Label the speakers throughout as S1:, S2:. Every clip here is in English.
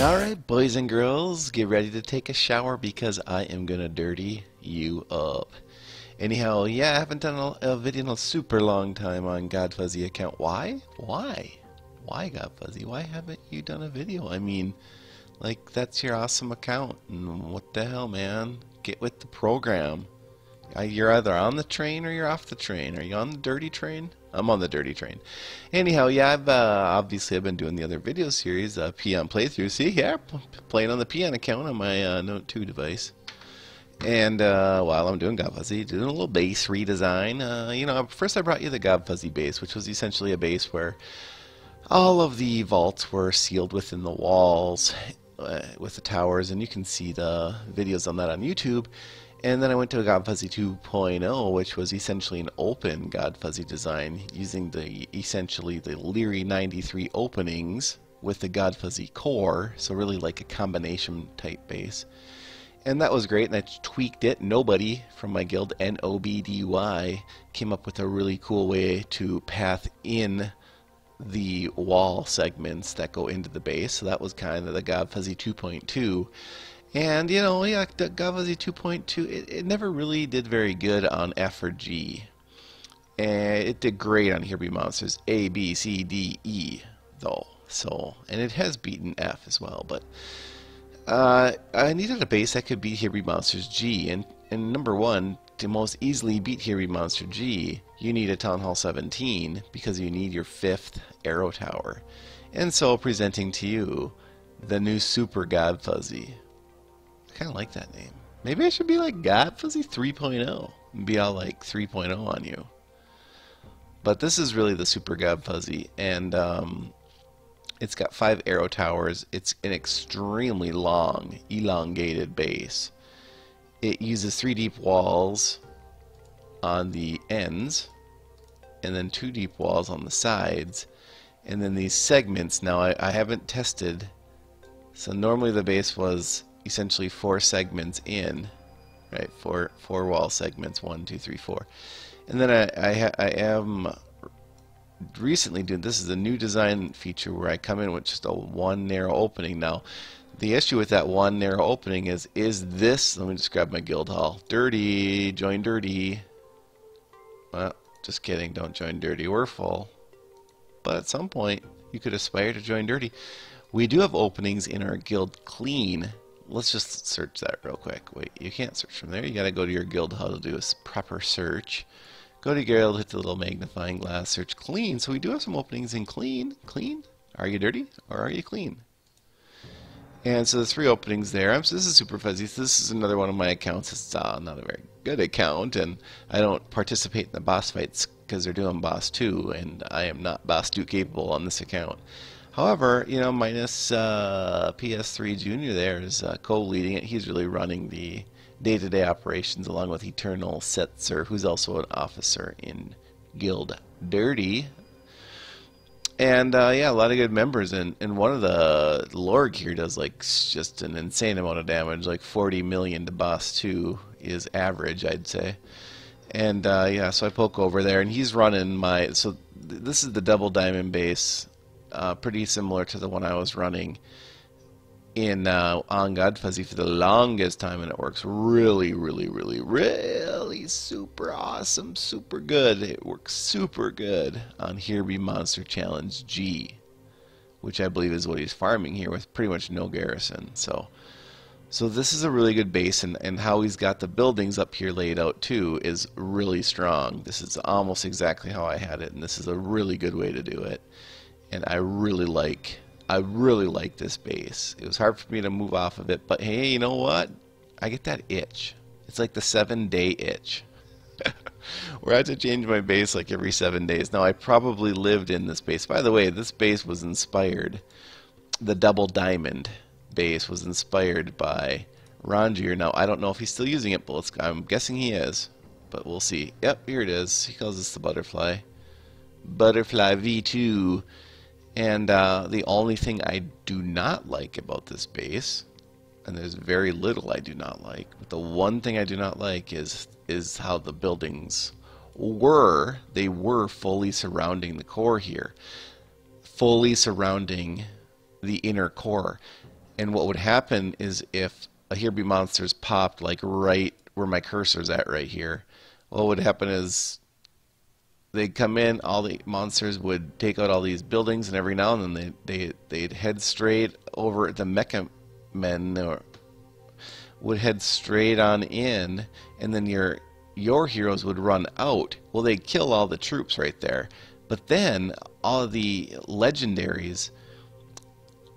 S1: Alright, boys and girls, get ready to take a shower because I am gonna dirty you up. Anyhow, yeah, I haven't done a video in a super long time on Godfuzzy account. Why? Why? Why, Godfuzzy? Why haven't you done a video? I mean, like, that's your awesome account. And what the hell, man? Get with the program. You're either on the train or you're off the train. Are you on the dirty train? I'm on the dirty train. Anyhow, yeah, obviously I've been doing the other video series, Peon playthrough. See, yeah, playing on the Peon account on my Note 2 device. And while I'm doing Godfuzzy, doing a little base redesign. You know, first I brought you the Godfuzzy base, which was essentially a base where all of the vaults were sealed within the walls with the towers, and you can see the videos on that on YouTube. And then I went to a Godfuzzy 2.0, which was essentially an open Godfuzzy design using essentially the Leary 93 openings with the Godfuzzy core, so really like a combination type base. And that was great, and I tweaked it. Nobody from my guild, NOBDY, came up with a really cool way to path in the wall segments that go into the base, so that was kind of the Godfuzzy 2.2. And, you know, yeah, the Godfuzzy 2.2, it never really did very good on F or G. And it did great on Here Be Monsters A, B, C, D, E, though. So, and it has beaten F as well. But I needed a base that could beat Here Be Monsters G. And number one, to most easily beat Here Be Monster G, you need a Town Hall 17 because you need your 5th Arrow Tower. And so, presenting to you the new Super Godfuzzy. I kind of like that name. Maybe I should be like Godfuzzy 3.0 and be all like 3.0 on you. But this is really the Super Godfuzzy, and it's got 5 arrow towers. It's an extremely long, elongated base. It uses 3 deep walls on the ends, and then 2 deep walls on the sides, and then these segments. Now I haven't tested, so normally the base was essentially 4 segments in, right? Four wall segments, 1, 2, 3, 4. And then I am recently doing, this is a new design feature where I come in with just a 1 narrow opening. Now, the issue with that 1 narrow opening is this, let me just grab my guild hall. Dirty, join dirty. Well, just kidding, don't join dirty, we're full. But at some point, you could aspire to join dirty. We do have openings in our guild clean. Let's just search that real quick. Wait, you can't search from there. You gotta go to your guild hall to do a proper search. Go to your guild, hit the little magnifying glass, search clean. So we do have some openings in clean. Clean? Are you dirty or are you clean? And so there's 3 openings there. So this is Super Fuzzy. So this is another one of my accounts. It's not a very good account, and I don't participate in the boss fights because they're doing boss 2, and I am not boss 2 capable on this account. However, you know, minus PS3 Junior there is co-leading it. He's really running the day-to-day operations along with Eternal Setzer, who's also an officer in Guild Dirty. And yeah, a lot of good members. And one of the Lorg here does like just an insane amount of damage, like 40 million to boss 2 is average, I'd say. And yeah, so I poke over there, and he's running my. So this is the double diamond base. Pretty similar to the one I was running in on Godfuzzy for the longest time, and it works really, really, really, really super awesome, super good. It works super good on Here Be Monster Challenge G, which I believe is what he's farming here with pretty much no garrison. So this is a really good base, and how he's got the buildings up here laid out too is really strong. This is almost exactly how I had it, and this is a really good way to do it. And I really like this base. It was hard for me to move off of it, but hey, you know what? I get that itch. It's like the 7-day itch. Where I have to change my base like every 7 days. Now, I probably lived in this base. By the way, this base was inspired, the double diamond base was inspired by Rongier. Now, I don't know if he's still using it, but I'm guessing he is. But we'll see. Yep, here it is. He calls this the butterfly. Butterfly V2. And the only thing I do not like about this base, and there's very little I do not like, but the one thing I do not like is how the buildings were. They were fully surrounding the core here. Fully surrounding the inner core. And what would happen is if a here be monsters popped like right where my cursor's at right here, what would happen is they'd come in, all the monsters would take out all these buildings, and every now and then they'd head straight over. The mecha men would head straight on in, and then your heroes would run out. Well, they'd kill all the troops right there, but then all of the legendaries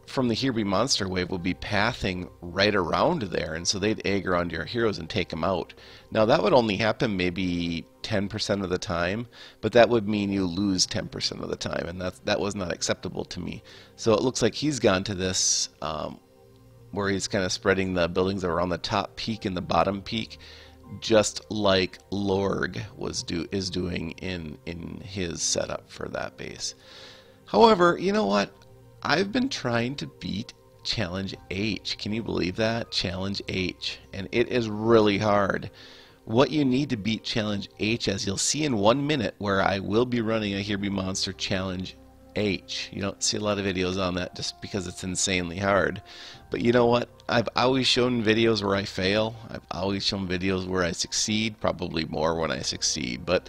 S1: from the Here Be Monster wave will be pathing right around there, and so they'd egg around your heroes and take them out. Now that would only happen maybe 10% of the time, but that would mean you lose 10% of the time, and that was not acceptable to me. So it looks like he's gone to this where he's kind of spreading the buildings around the top peak and the bottom peak, just like Lorg is doing in his setup for that base. However, you know what? I've been trying to beat Challenge H. Can you believe that? Challenge H. And it is really hard. What you need to beat Challenge H, as you'll see in 1 minute, where I will be running a Here Be Monster Challenge H. You don't see a lot of videos on that just because it's insanely hard. But you know what? I've always shown videos where I fail. I've always shown videos where I succeed, probably more when I succeed. But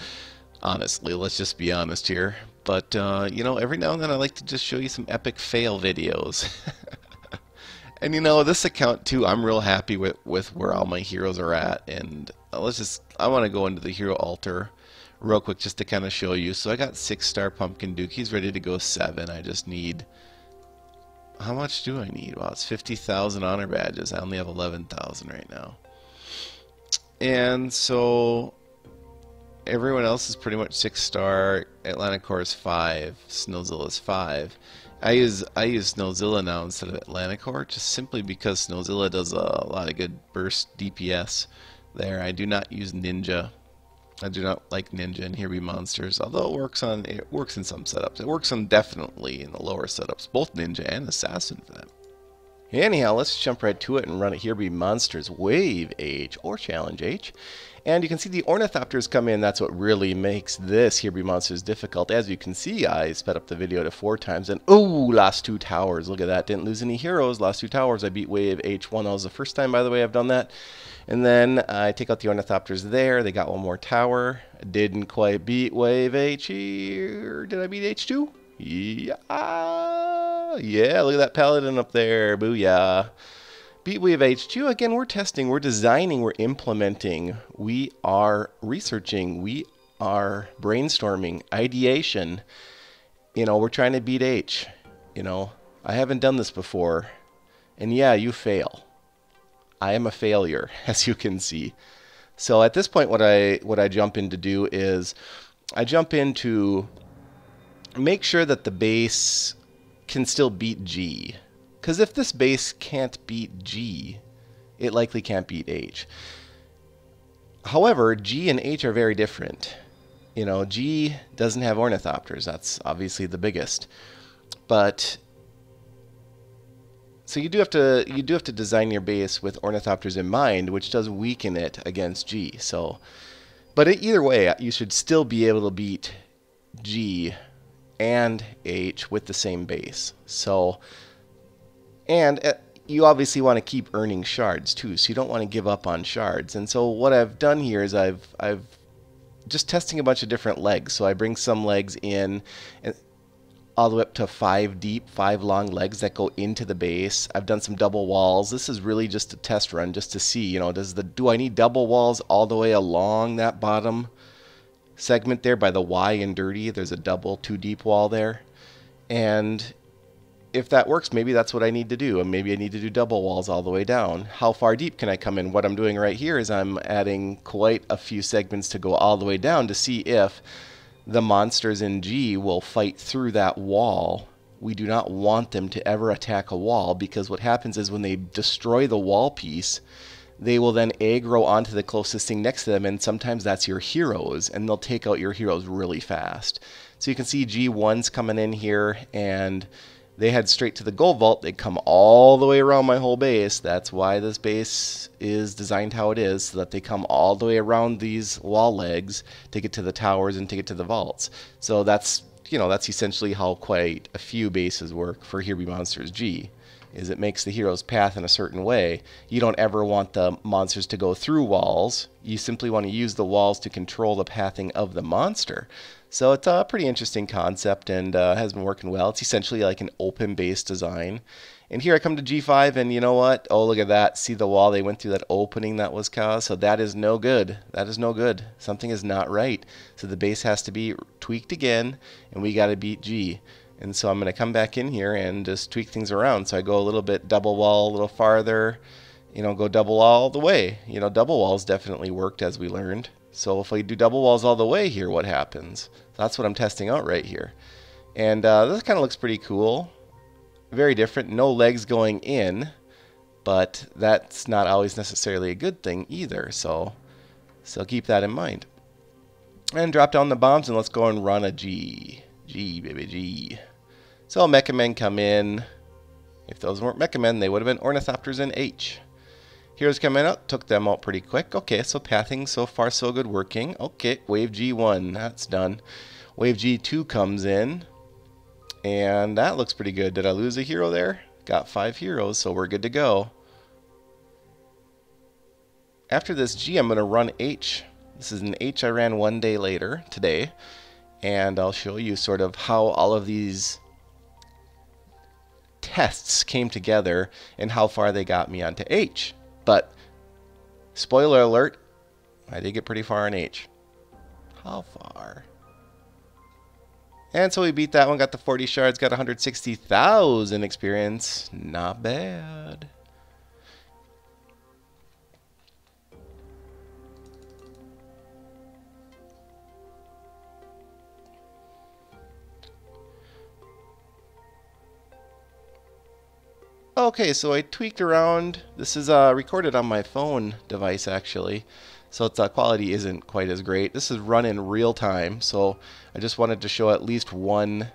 S1: honestly, let's just be honest here. But, you know, every now and then I like to just show you some epic fail videos. And, you know, this account, too, I'm real happy with where all my heroes are at. And I want to go into the hero altar real quick just to kind of show you. So I got 6-star Pumpkin Duke. He's ready to go 7. I just need... How much do I need? Well, it's 50,000 honor badges. I only have 11,000 right now. And so... everyone else is pretty much 6-star. Atlanticor is 5. Snowzilla is 5. I use Snowzilla now instead of Atlanticor, just simply because Snowzilla does a lot of good burst DPS there. I do not use Ninja. I do not like Ninja and Here Be Monsters, although it works in some setups. It works on definitely in the lower setups, both Ninja and Assassin for that. Anyhow, let's jump right to it and run it Here Be Monsters Wave H or Challenge H. And you can see the Ornithopters come in. That's what really makes this Here Be Monsters difficult. As you can see, I sped up the video to 4 times, and ooh, lost 2 towers. Look at that. Didn't lose any heroes. Lost 2 towers. I beat Wave H1. That was the first time, by the way, I've done that. And then I take out the Ornithopters there. They got 1 more tower. Didn't quite beat Wave H here. Did I beat H2? Yeah. Yeah, look at that Paladin up there. Booyah. Beat Wave H2. Again, we're testing, we're designing, we're implementing, we are researching, we are brainstorming, ideation. You know, we're trying to beat H. You know, I haven't done this before. And yeah, you fail. I am a failure, as you can see. So at this point, what I jump in to do is I jump in to make sure that the base can still beat G. Because if this base can't beat G, it likely can't beat H. However, G and H are very different. You know, G doesn't have Ornithopters. That's obviously the biggest. But so you do have to design your base with Ornithopters in mind, which does weaken it against G. So, but either way, you should still be able to beat G and H with the same base. So. And you obviously want to keep earning shards too, so you don't want to give up on shards. And so what I've done here is I've just testing a bunch of different legs. So I bring some legs in, and all the way up to 5 deep, 5 long legs that go into the base. I've done some double walls. This is really just a test run, just to see, you know, do I need double walls all the way along that bottom segment there by the Y in dirty? There's a double 2 deep wall there, and if that works, maybe that's what I need to do. And maybe I need to do double walls all the way down. How far deep can I come in? What I'm doing right here is I'm adding quite a few segments to go all the way down to see if the monsters in G will fight through that wall. We do not want them to ever attack a wall, because what happens is when they destroy the wall piece, they will then aggro onto the closest thing next to them, and sometimes that's your heroes, and they'll take out your heroes really fast. So you can see G1's coming in here, and they head straight to the gold vault. They come all the way around my whole base. That's why this base is designed how it is, so that they come all the way around these wall legs to get to the towers and to get to the vaults. So that's you know, that's essentially how quite a few bases work for Here Be Monsters G, is it makes the hero's path in a certain way. You don't ever want the monsters to go through walls. You simply want to use the walls to control the pathing of the monster. So it's a pretty interesting concept and has been working well. It's essentially like an open base design. And here I come to G5 and you know what? Oh, look at that. See the wall they went through, that opening that was caused? So that is no good. That is no good. Something is not right. So the base has to be tweaked again and we got to beat G. And so I'm going to come back in here and just tweak things around. So I go a little bit double wall a little farther, you know, go double wall all the way. You know, double walls definitely worked as we learned. So if I do double walls all the way here, what happens? That's what I'm testing out right here. And this kind of looks pretty cool. Very different. No legs going in, but that's not always necessarily a good thing either. So keep that in mind. And drop down the bombs and let's go and run a G. G, baby, G. So Mecha Men come in. If those weren't Mecha Men, they would have been Ornithopters in H. Heroes come in, out, took them out pretty quick. Okay, so pathing so far so good, working. Okay, Wave G1, that's done. Wave G2 comes in, and that looks pretty good. Did I lose a hero there? Got 5 heroes, so we're good to go. After this G, I'm going to run H. This is an H I ran one day later, today. And I'll show you sort of how all of these tests came together and how far they got me onto H. But, spoiler alert, I did get pretty far in H. How far? And so we beat that one, got the 40 shards, got 160,000 experience. Not bad. Okay, so I tweaked around. This is recorded on my phone device actually, so its quality isn't quite as great. This is run in real time, so I just wanted to show at least one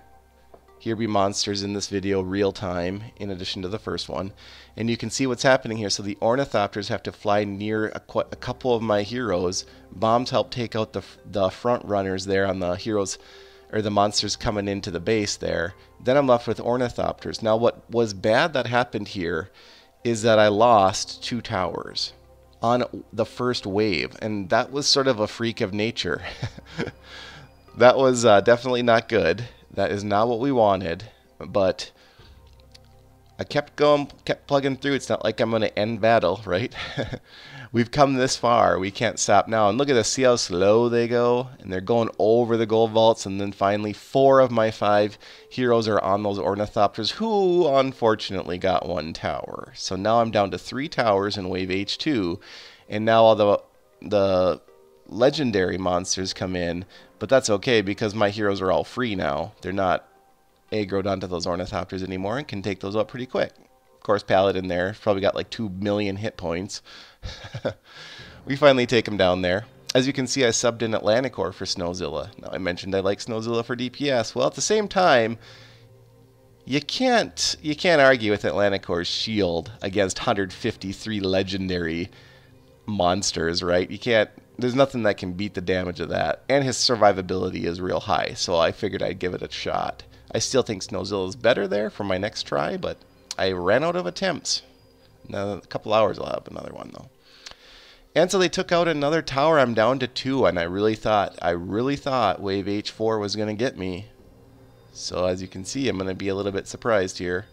S1: Here Be Monsters in this video real time in addition to the first one. And you can see what's happening here. So the Ornithopters have to fly near a couple of my heroes. Bombs help take out the front runners there on the heroes, or the monsters coming into the base there. Then I'm left with Ornithopters. Now what was bad that happened here is that I lost 2 towers on the first wave, and that was sort of a freak of nature. That was definitely not good. That is not what we wanted, but I kept going, kept plugging through. It's not like I'm going to end battle, right? We've come this far. We can't stop now. And look at this. See how slow they go? And they're going over the gold vaults. And then finally 4 of my 5 heroes are on those Ornithopters, who unfortunately got 1 tower. So now I'm down to 3 towers in Wave H2. And now all the legendary monsters come in. But that's okay because my heroes are all free now. They're not aggroed onto those Ornithopters anymore and can take those out pretty quick. Of course, Paladin there probably got like 2 million hit points. We finally take him down there. As you can see, I subbed in Atlanticor for Snowzilla. Now, I mentioned I like Snowzilla for DPS. Well, at the same time, you can't argue with Atlanticor's shield against 153 legendary monsters, right? You can't. There's nothing that can beat the damage of that. And his survivability is real high, so I figured I'd give it a shot. I still think Snowzilla is better there for my next try, but I ran out of attempts. Now, a couple hours I'll have another one though. And so they took out another tower. I'm down to 2, and I really thought Wave H4 was going to get me. So as you can see, I'm going to be a little bit surprised here.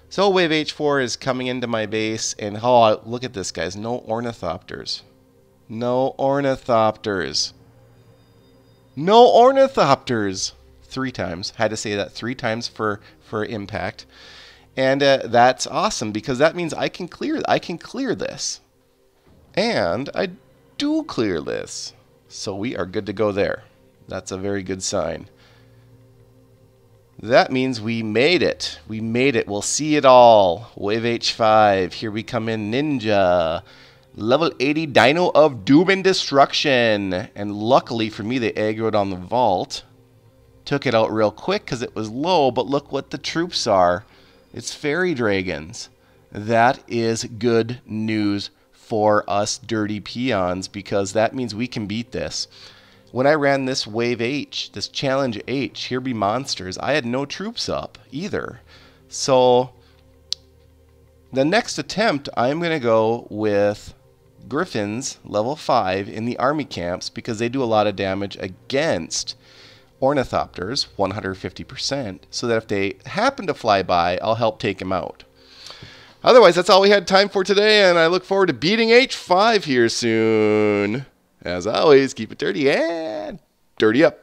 S1: So Wave H4 is coming into my base, and oh, look at this, guys. No Ornithopters. No Ornithopters. No Ornithopters. 3 times. Had to say that 3 times for impact. And that's awesome because that means I can clear this. And I do clear this. So we are good to go there. That's a very good sign. That means we made it. We made it. We'll see it all. Wave H5. Here we come in, Ninja. Level 80 Dino of Doom and Destruction. And luckily for me, they aggroed on the vault. Took it out real quick because it was low, but look what the troops are. It's fairy dragons. That is good news for us dirty peons because that means we can beat this. when I ran this Wave H, this Challenge H, Here Be Monsters, I had no troops up either. So the next attempt, I'm going to go with Griffins, level 5, in the army camps because they do a lot of damage against Ornithopters, 150%, so that if they happen to fly by, I'll help take them out. Otherwise, that's all we had time for today, and I look forward to beating H5 here soon. As always, keep it dirty and dirty up.